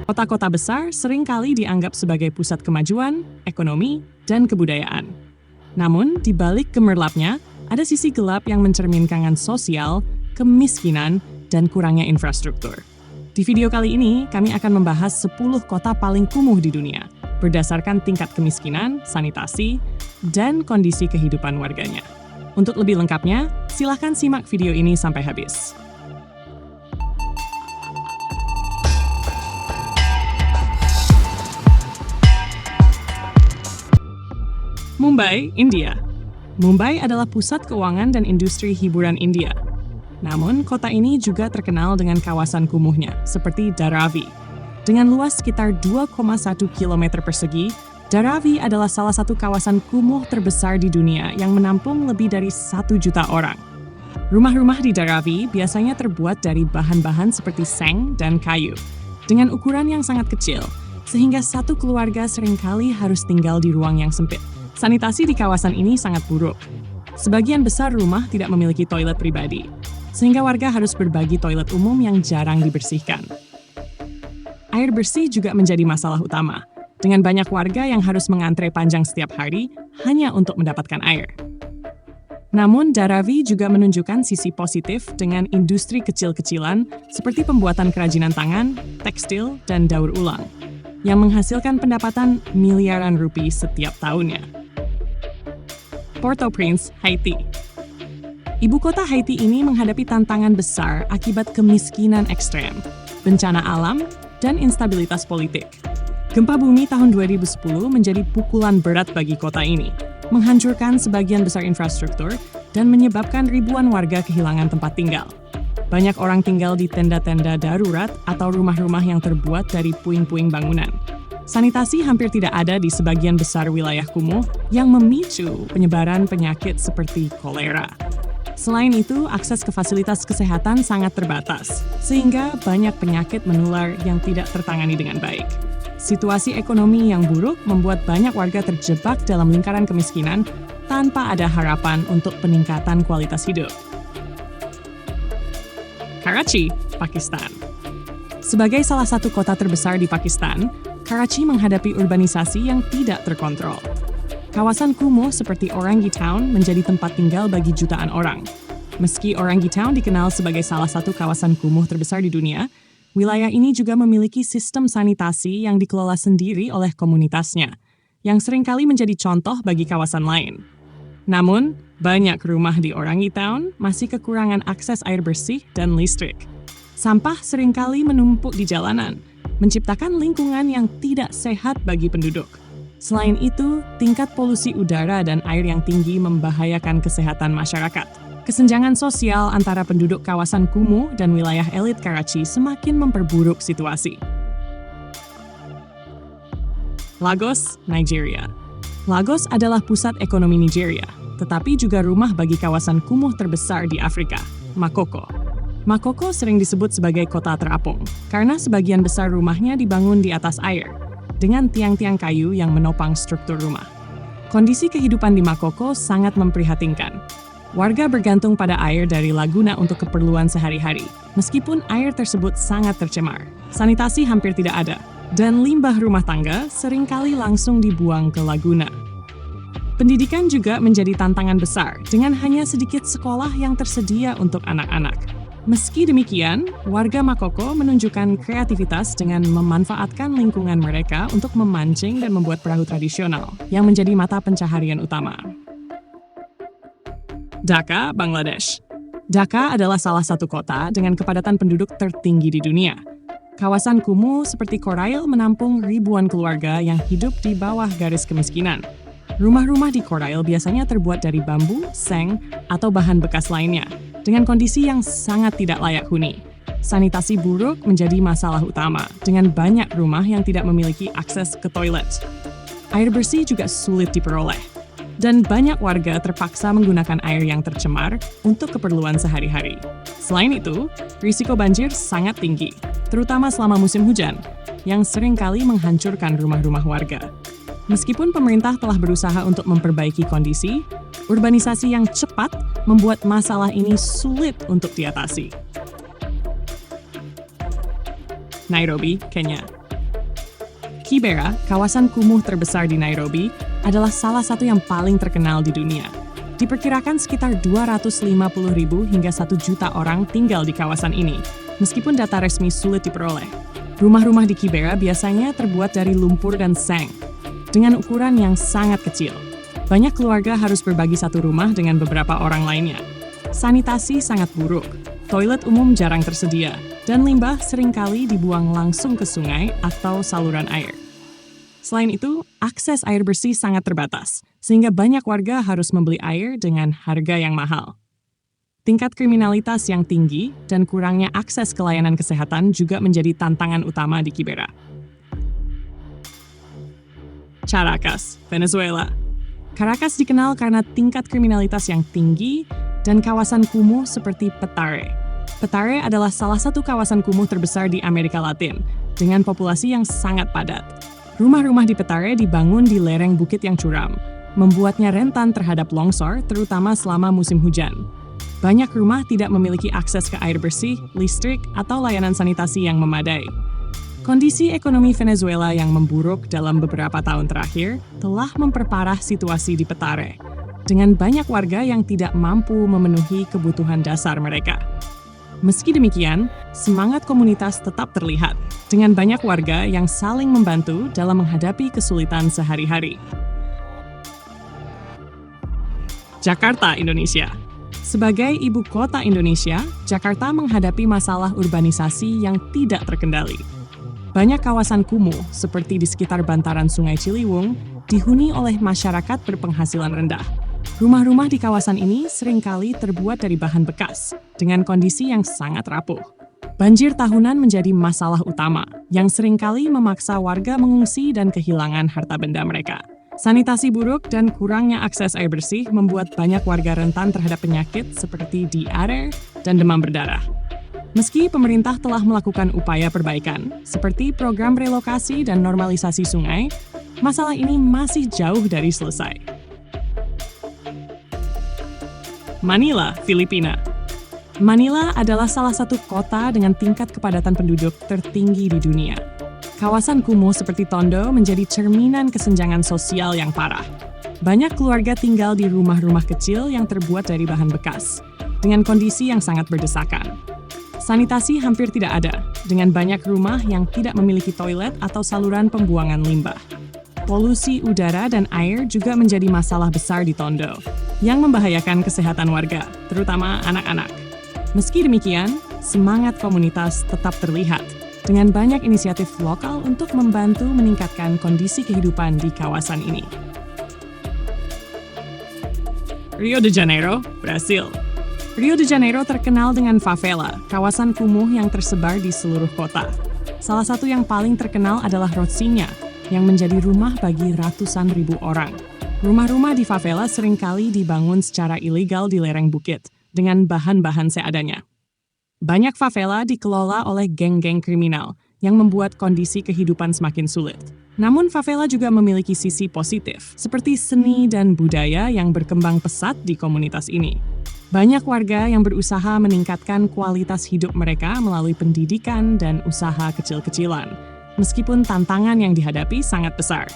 Kota-kota besar seringkali dianggap sebagai pusat kemajuan, ekonomi, dan kebudayaan. Namun, di balik gemerlapnya, ada sisi gelap yang mencerminkan sosial, kemiskinan, dan kurangnya infrastruktur. Di video kali ini, kami akan membahas 10 kota paling kumuh di dunia, berdasarkan tingkat kemiskinan, sanitasi, dan kondisi kehidupan warganya. Untuk lebih lengkapnya, silakan simak video ini sampai habis. Mumbai, India. Mumbai adalah pusat keuangan dan industri hiburan India. Namun, kota ini juga terkenal dengan kawasan kumuhnya, seperti Dharavi. Dengan luas sekitar 2,1 km persegi, Dharavi adalah salah satu kawasan kumuh terbesar di dunia yang menampung lebih dari 1 juta orang. Rumah-rumah di Dharavi biasanya terbuat dari bahan-bahan seperti seng dan kayu, dengan ukuran yang sangat kecil, sehingga satu keluarga seringkali harus tinggal di ruang yang sempit. Sanitasi di kawasan ini sangat buruk. Sebagian besar rumah tidak memiliki toilet pribadi, sehingga warga harus berbagi toilet umum yang jarang dibersihkan. Air bersih juga menjadi masalah utama, dengan banyak warga yang harus mengantre panjang setiap hari hanya untuk mendapatkan air. Namun, Dharavi juga menunjukkan sisi positif dengan industri kecil-kecilan seperti pembuatan kerajinan tangan, tekstil, dan daur ulang, yang menghasilkan pendapatan miliaran rupiah setiap tahunnya. Port-au-Prince, Haiti. Ibu kota Haiti ini menghadapi tantangan besar akibat kemiskinan ekstrem, bencana alam, dan instabilitas politik. Gempa bumi tahun 2010 menjadi pukulan berat bagi kota ini, menghancurkan sebagian besar infrastruktur dan menyebabkan ribuan warga kehilangan tempat tinggal. Banyak orang tinggal di tenda-tenda darurat atau rumah-rumah yang terbuat dari puing-puing bangunan. Sanitasi hampir tidak ada di sebagian besar wilayah kumuh yang memicu penyebaran penyakit seperti kolera. Selain itu, akses ke fasilitas kesehatan sangat terbatas, sehingga banyak penyakit menular yang tidak tertangani dengan baik. Situasi ekonomi yang buruk membuat banyak warga terjebak dalam lingkaran kemiskinan tanpa ada harapan untuk peningkatan kualitas hidup. Karachi, Pakistan. Sebagai salah satu kota terbesar di Pakistan, Karachi menghadapi urbanisasi yang tidak terkontrol. Kawasan kumuh seperti Orangi Town menjadi tempat tinggal bagi jutaan orang. Meski Orangi Town dikenal sebagai salah satu kawasan kumuh terbesar di dunia, wilayah ini juga memiliki sistem sanitasi yang dikelola sendiri oleh komunitasnya, yang seringkali menjadi contoh bagi kawasan lain. Namun, banyak rumah di Orangi Town masih kekurangan akses air bersih dan listrik. Sampah seringkali menumpuk di jalanan, menciptakan lingkungan yang tidak sehat bagi penduduk. Selain itu, tingkat polusi udara dan air yang tinggi membahayakan kesehatan masyarakat. Kesenjangan sosial antara penduduk kawasan kumuh dan wilayah elit Karachi semakin memperburuk situasi. Lagos, Nigeria. Lagos adalah pusat ekonomi Nigeria, tetapi juga rumah bagi kawasan kumuh terbesar di Afrika, Makoko. Makoko sering disebut sebagai kota terapung, karena sebagian besar rumahnya dibangun di atas air, dengan tiang-tiang kayu yang menopang struktur rumah. Kondisi kehidupan di Makoko sangat memprihatinkan. Warga bergantung pada air dari laguna untuk keperluan sehari-hari, meskipun air tersebut sangat tercemar. Sanitasi hampir tidak ada, dan limbah rumah tangga seringkali langsung dibuang ke laguna. Pendidikan juga menjadi tantangan besar, dengan hanya sedikit sekolah yang tersedia untuk anak-anak. Meski demikian, warga Makoko menunjukkan kreativitas dengan memanfaatkan lingkungan mereka untuk memancing dan membuat perahu tradisional, yang menjadi mata pencaharian utama. Dhaka, Bangladesh. Dhaka adalah salah satu kota dengan kepadatan penduduk tertinggi di dunia. Kawasan kumuh seperti Korail menampung ribuan keluarga yang hidup di bawah garis kemiskinan. Rumah-rumah di Korail biasanya terbuat dari bambu, seng, atau bahan bekas lainnya, dengan kondisi yang sangat tidak layak huni. Sanitasi buruk menjadi masalah utama, dengan banyak rumah yang tidak memiliki akses ke toilet. Air bersih juga sulit diperoleh, dan banyak warga terpaksa menggunakan air yang tercemar untuk keperluan sehari-hari. Selain itu, risiko banjir sangat tinggi, terutama selama musim hujan, yang seringkali menghancurkan rumah-rumah warga. Meskipun pemerintah telah berusaha untuk memperbaiki kondisi, urbanisasi yang cepat membuat masalah ini sulit untuk diatasi. Nairobi, Kenya. Kibera, kawasan kumuh terbesar di Nairobi, adalah salah satu yang paling terkenal di dunia. Diperkirakan sekitar 250.000 hingga 1 juta orang tinggal di kawasan ini, meskipun data resmi sulit diperoleh. Rumah-rumah di Kibera biasanya terbuat dari lumpur dan seng, dengan ukuran yang sangat kecil. Banyak keluarga harus berbagi satu rumah dengan beberapa orang lainnya. Sanitasi sangat buruk, toilet umum jarang tersedia, dan limbah seringkali dibuang langsung ke sungai atau saluran air. Selain itu, akses air bersih sangat terbatas, sehingga banyak warga harus membeli air dengan harga yang mahal. Tingkat kriminalitas yang tinggi dan kurangnya akses ke layanan kesehatan juga menjadi tantangan utama di Kibera. Caracas, Venezuela. Caracas dikenal karena tingkat kriminalitas yang tinggi dan kawasan kumuh seperti Petare. Petare adalah salah satu kawasan kumuh terbesar di Amerika Latin, dengan populasi yang sangat padat. Rumah-rumah di Petare dibangun di lereng bukit yang curam, membuatnya rentan terhadap longsor, terutama selama musim hujan. Banyak rumah tidak memiliki akses ke air bersih, listrik, atau layanan sanitasi yang memadai. Kondisi ekonomi Venezuela yang memburuk dalam beberapa tahun terakhir telah memperparah situasi di Petare, dengan banyak warga yang tidak mampu memenuhi kebutuhan dasar mereka. Meski demikian, semangat komunitas tetap terlihat, dengan banyak warga yang saling membantu dalam menghadapi kesulitan sehari-hari. Jakarta, Indonesia. Sebagai ibu kota Indonesia, Jakarta menghadapi masalah urbanisasi yang tidak terkendali. Banyak kawasan kumuh, seperti di sekitar bantaran Sungai Ciliwung, dihuni oleh masyarakat berpenghasilan rendah. Rumah-rumah di kawasan ini seringkali terbuat dari bahan bekas, dengan kondisi yang sangat rapuh. Banjir tahunan menjadi masalah utama, yang seringkali memaksa warga mengungsi dan kehilangan harta benda mereka. Sanitasi buruk dan kurangnya akses air bersih membuat banyak warga rentan terhadap penyakit seperti diare dan demam berdarah. Meski pemerintah telah melakukan upaya perbaikan, seperti program relokasi dan normalisasi sungai, masalah ini masih jauh dari selesai. Manila, Filipina. Manila adalah salah satu kota dengan tingkat kepadatan penduduk tertinggi di dunia. Kawasan kumuh seperti Tondo menjadi cerminan kesenjangan sosial yang parah. Banyak keluarga tinggal di rumah-rumah kecil yang terbuat dari bahan bekas, dengan kondisi yang sangat berdesakan. Sanitasi hampir tidak ada, dengan banyak rumah yang tidak memiliki toilet atau saluran pembuangan limbah. Polusi udara dan air juga menjadi masalah besar di Tondo, yang membahayakan kesehatan warga, terutama anak-anak. Meski demikian, semangat komunitas tetap terlihat, dengan banyak inisiatif lokal untuk membantu meningkatkan kondisi kehidupan di kawasan ini. Rio de Janeiro, Brasil. Rio de Janeiro terkenal dengan favela, kawasan kumuh yang tersebar di seluruh kota. Salah satu yang paling terkenal adalah Rocinha, yang menjadi rumah bagi ratusan ribu orang. Rumah-rumah di favela seringkali dibangun secara ilegal di lereng bukit, dengan bahan-bahan seadanya. Banyak favela dikelola oleh geng-geng kriminal, yang membuat kondisi kehidupan semakin sulit. Namun favela juga memiliki sisi positif, seperti seni dan budaya yang berkembang pesat di komunitas ini. Banyak warga yang berusaha meningkatkan kualitas hidup mereka melalui pendidikan dan usaha kecil-kecilan, meskipun tantangan yang dihadapi sangat besar.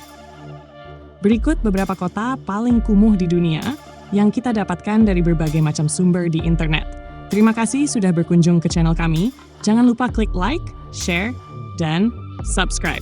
Berikut beberapa kota paling kumuh di dunia yang kita dapatkan dari berbagai macam sumber di internet. Terima kasih sudah berkunjung ke channel kami. Jangan lupa klik like, share, dan subscribe.